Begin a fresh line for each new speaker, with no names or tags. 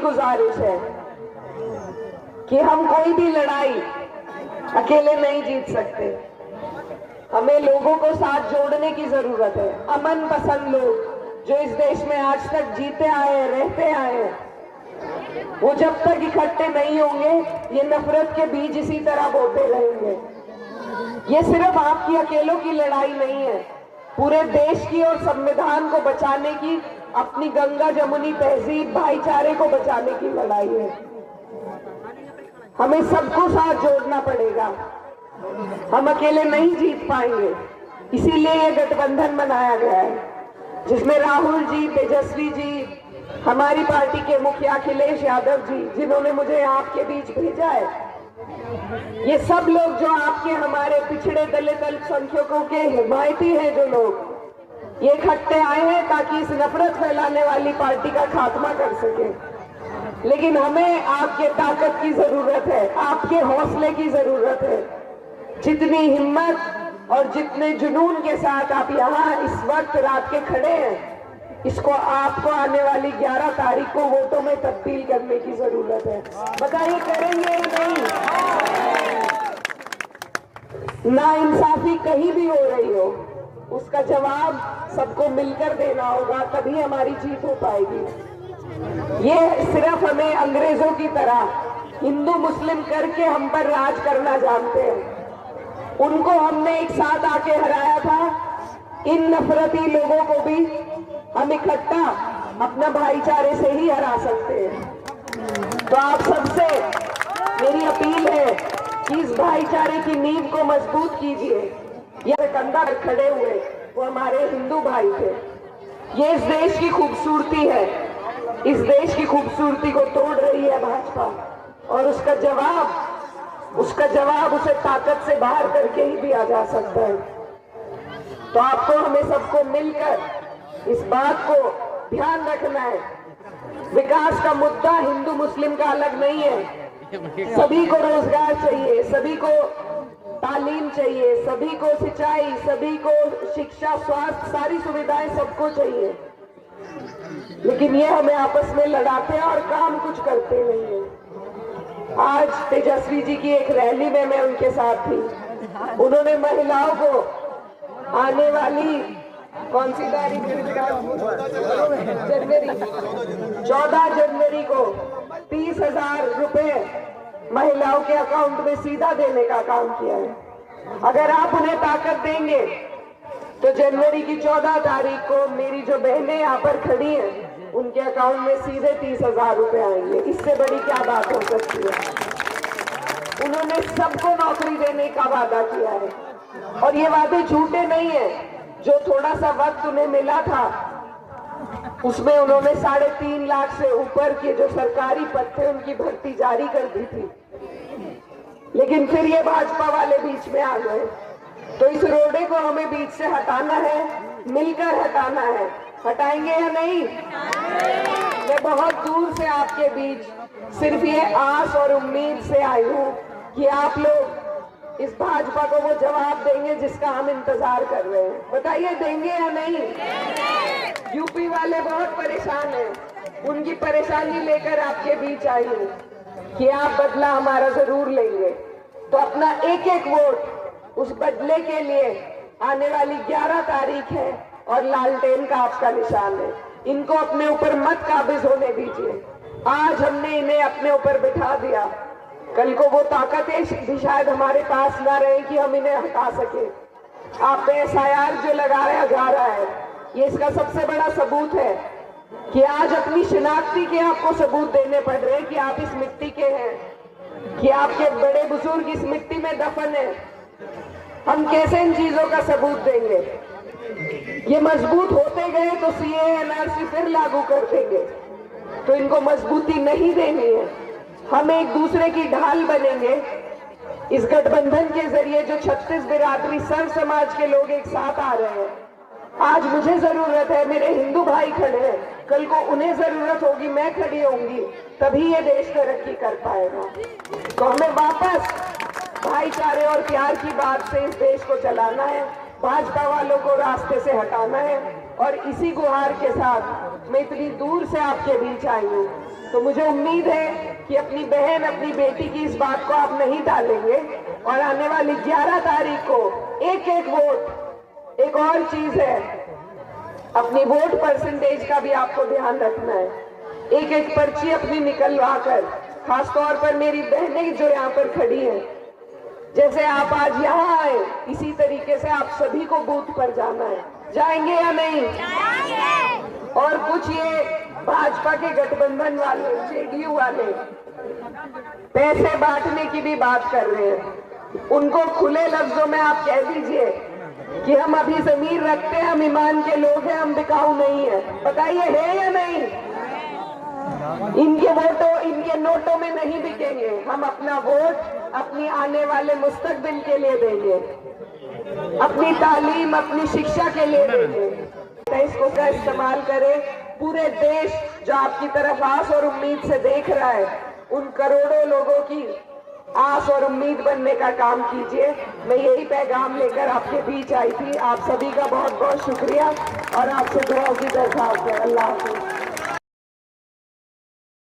गुजारिश है कि हम कोई भी लड़ाई अकेले नहीं जीत सकते। हमें लोगों को साथ जोड़ने की जरूरत है। अमन पसंद लोग जो इस देश में आज तक जीते आए, रहते आए, वो जब तक इकट्ठे नहीं होंगे ये नफरत के बीज इसी तरह बोते रहेंगे। ये सिर्फ आपकी अकेलों की लड़ाई नहीं है, पूरे देश की और संविधान को बचाने की, अपनी गंगा जमुनी तहजीब भाईचारे को बचाने की लड़ाई है। हमें सबको साथ जोड़ना पड़ेगा, हम अकेले नहीं जीत पाएंगे। इसीलिए ये गठबंधन बनाया गया है जिसमें राहुल जी, तेजस्वी जी, हमारी पार्टी के मुखिया अखिलेश यादव जी, जिन्होंने मुझे आपके बीच भेजा है, ये सब लोग जो आपके हमारे पिछड़े दलित अल्पसंख्यकों के हिमायती हैं, जो लोग ये इकट्ठे आए हैं ताकि इस नफरत फैलाने वाली पार्टी का खात्मा कर सके। लेकिन हमें आपके ताकत की जरूरत है, आपके हौसले की जरूरत है। जितनी हिम्मत और जितने जुनून के साथ आप यहाँ इस वक्त रात के खड़े हैं, इसको आपको आने वाली 11 तारीख को वोटों में तब्दील करने की जरूरत है। बताइए करेंगे या नहीं? नाइंसाफी कहीं भी हो रही हो, उसका जवाब सबको मिलकर देना होगा, तभी हमारी जीत हो पाएगी। ये सिर्फ हमें अंग्रेजों की तरह हिंदू मुस्लिम करके हम पर राज करना जानते हैं। उनको हमने एक साथ आके हराया था। इन नफरती लोगों को भी हम इकट्ठा अपना भाईचारे से ही हरा सकते हैं। तो आप सबसे मेरी अपील है कि इस भाईचारे की नींव को मजबूत कीजिए। ये कंधा पर खड़े हुए वो हमारे हिंदू भाई थे। ये इस देश की खूबसूरती है, इस देश की खूबसूरती को तोड़ रही है भाजपा, और उसका जवाब उसे ताकत से बाहर करके ही दिया जा सकता है। तो आपको हमें सबको मिलकर इस बात को ध्यान रखना है। विकास का मुद्दा हिंदू मुस्लिम का अलग नहीं है। सभी को रोजगार चाहिए, सभी को तालीम चाहिए, सभी को सिंचाई, सभी को शिक्षा, स्वास्थ्य, सारी सुविधाएं सबको चाहिए। लेकिन ये हमें आपस में लड़ाते हैं और काम कुछ करते नहीं है। आज तेजस्वी जी की एक रैली में मैं उनके साथ थी। उन्होंने महिलाओं को आने वाली कौन सी तारीख, जनवरी, 14 जनवरी को 30,000 रुपए महिलाओं के अकाउंट में सीधा देने का काम किया है। अगर आप उन्हें ताकत देंगे तो जनवरी की 14 तारीख को मेरी जो बहनें यहाँ पर खड़ी हैं, उनके अकाउंट में सीधे 30,000 रुपए आएंगे। इससे बड़ी क्या बात हो सकती है? उन्होंने सबको नौकरी देने का वादा किया है, और ये वादे झूठे नहीं है। जो थोड़ा सा वक्त उन्हें मिला था उसमें उन्होंने 3.5 लाख से ऊपर के जो सरकारी पद थे उनकी भर्ती जारी कर दी थी। लेकिन फिर ये भाजपा वाले बीच में आ गए। तो इस रोडे को हमें बीच से हटाना है, मिलकर हटाना है। हटाएंगे या नहीं? मैं बहुत दूर से आपके बीच सिर्फ ये आस और उम्मीद से आई हूँ कि आप लोग इस भाजपा को वो जवाब देंगे जिसका हम इंतजार कर रहे हैं। बताइए देंगे या नहीं? यूपी वाले बहुत परेशान हैं, उनकी परेशानी लेकर आपके बीच आई हूँ कि आप बदला हमारा जरूर लेंगे। तो अपना एक एक वोट उस बदले के लिए आने वाली 11 तारीख है और लालटेन का आपका निशान है। इनको अपने ऊपर मत काबिज होने दीजिए। आज हमने इन्हें अपने ऊपर बिठा दिया, कल को वो ताकतें भी शायद हमारे पास ना रहे कि हम इन्हें हटा सके। आप पे SIR जो लगाया जा रहा है, ये इसका सबसे बड़ा सबूत है कि आज अपनी शिनाख्ती के आपको सबूत देने पड़ रहे हैं कि आप इस मिट्टी के हैं, कि आपके बड़े बुजुर्ग इस मिट्टी में दफन है। हम कैसे इन चीजों का सबूत देंगे? ये मजबूत होते गए तो CAA NRC फिर लागू कर देंगे। तो इनको मजबूती नहीं देनी है। हम एक दूसरे की ढाल बनेंगे। इस गठबंधन के जरिए जो 36 बिरादरी सर्व समाज के लोग एक साथ आ रहे हैं, आज मुझे जरूरत है, मेरे हिंदू भाई खड़े हैं, कल को उन्हें जरूरत होगी, मैं खड़ी होंगी, तभी ये देश तरक्की कर पाएगा। तो हमें वापस भाईचारे और प्यार की बात से इस देश को चलाना है। भाजपा वालों को रास्ते से हटाना है। और इसी गुहार के साथ मैं इतनी दूर से आपके बीच आई हूँ, तो मुझे उम्मीद है कि अपनी बहन, अपनी बेटी की इस बात को आप नहीं टालेंगे और आने वाली 11 तारीख को एक एक वोट। एक और चीज है, अपनी वोट परसेंटेज का भी आपको ध्यान रखना है। एक एक पर्ची अपनी निकलवा कर, खासतौर पर मेरी बहनें जो यहाँ पर खड़ी हैं, जैसे आप आज यहाँ आए इसी तरीके से आप सभी को बूथ पर जाना है। जाएंगे या नहीं? जाएंगे। और कुछ ये भाजपा के गठबंधन वाले, जेडीयू वाले पैसे बांटने की भी बात कर रहे हैं। उनको खुले लफ्जों में आप कह दीजिए कि हम अभी जमीर रखते हैं, हम ईमान के लोग हैं, हम बिकाऊ नहीं है। बताइए है या नहीं? इनके वोटों, इनके नोटों में नहीं बिकेंगे। हम अपना वोट अपनी आने वाले मुस्तकबिल के लिए देंगे, अपनी तालीम, अपनी शिक्षा के लिए देंगे। इसको का इस्तेमाल करें। पूरे देश जो आपकी तरफ आस और उम्मीद से देख रहा है, उन करोड़ों लोगों की आस और उम्मीद बनने का काम कीजिए। मैं यही पैगाम लेकर आपके बीच आई थी। आप सभी का बहुत बहुत शुक्रिया और आपसे दुआओं की दरख्वास्त है। अल्लाह हाफ़िज़।